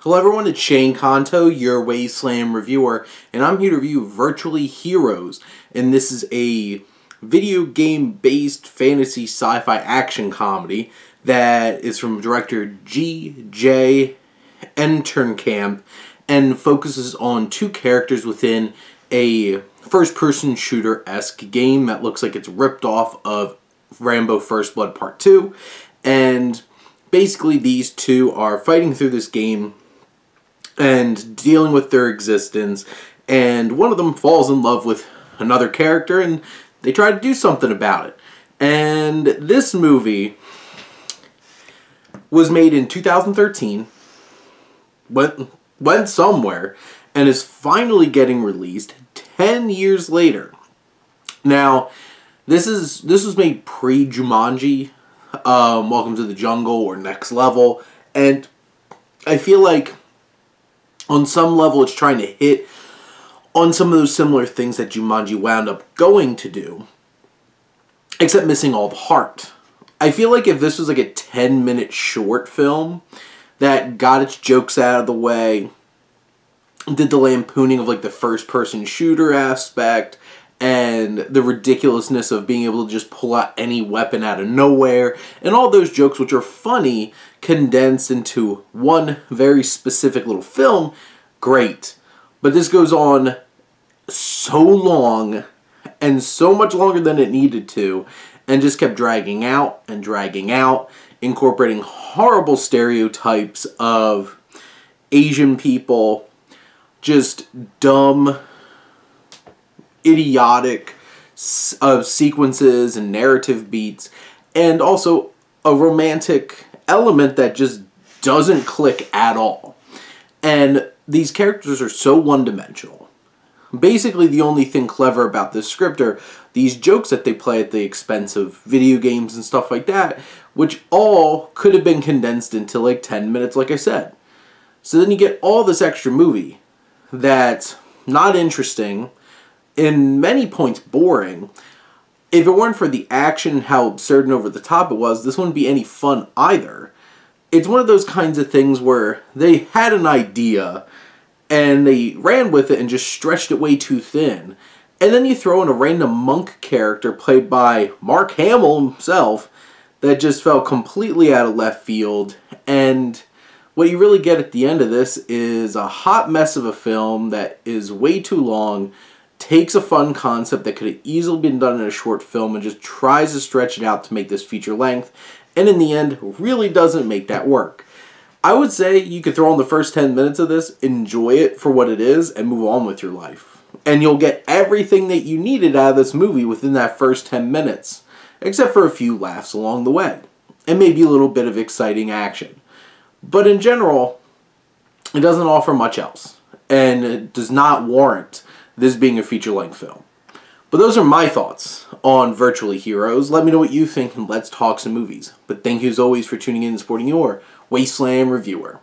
Hello everyone, it's Shane Kanto, your Wasteland reviewer, and I'm here to review Virtually Heroes, and this is a video game-based fantasy sci-fi action comedy that is from director G.J. Enternkamp and focuses on two characters within a first-person shooter-esque game that looks like it's ripped off of Rambo First Blood Part 2, and basically these two are fighting through this game and dealing with their existence, and one of them falls in love with another character and they try to do something about it. And this movie was made in 2013, went somewhere, and is finally getting released 10 years later. Now, this was made pre-Jumanji, Welcome to the Jungle or Next Level, and I feel like on some level it's trying to hit on some of those similar things that Jumanji wound up going to do, except missing all the heart. I feel like if this was like a 10-minute short film that got its jokes out of the way, did the lampooning of like the first-person shooter aspect, and the ridiculousness of being able to just pull out any weapon out of nowhere, and all those jokes which are funny, condensed into one very specific little film, great. But this goes on so long, and so much longer than it needed to, and just kept dragging out, incorporating horrible stereotypes of Asian people, just dumb, idiotic sequences and narrative beats, and also a romantic element that just doesn't click at all. And these characters are so one-dimensional. Basically, the only thing clever about this script are these jokes that they play at the expense of video games and stuff like that, which all could have been condensed into like 10 minutes, like I said. So then you get all this extra movie that's not interesting, in many points boring. If it weren't for the action, how absurd and over the top it was, this wouldn't be any fun either. It's one of those kinds of things where they had an idea and they ran with it and just stretched it way too thin. And then you throw in a random monk character played by Mark Hamill himself that just fell completely out of left field. And what you really get at the end of this is a hot mess of a film that is way too long, takes a fun concept that could have easily been done in a short film and just tries to stretch it out to make this feature length, and in the end really doesn't make that work. I would say you could throw on the first 10 minutes of this, enjoy it for what it is, and move on with your life. And you'll get everything that you needed out of this movie within that first 10 minutes, except for a few laughs along the way, and maybe a little bit of exciting action. But in general, it doesn't offer much else, and it does not warrant this being a feature-length film. But those are my thoughts on Virtually Heroes. Let me know what you think, and let's talk some movies. But thank you as always for tuning in and supporting your Wasteland reviewer.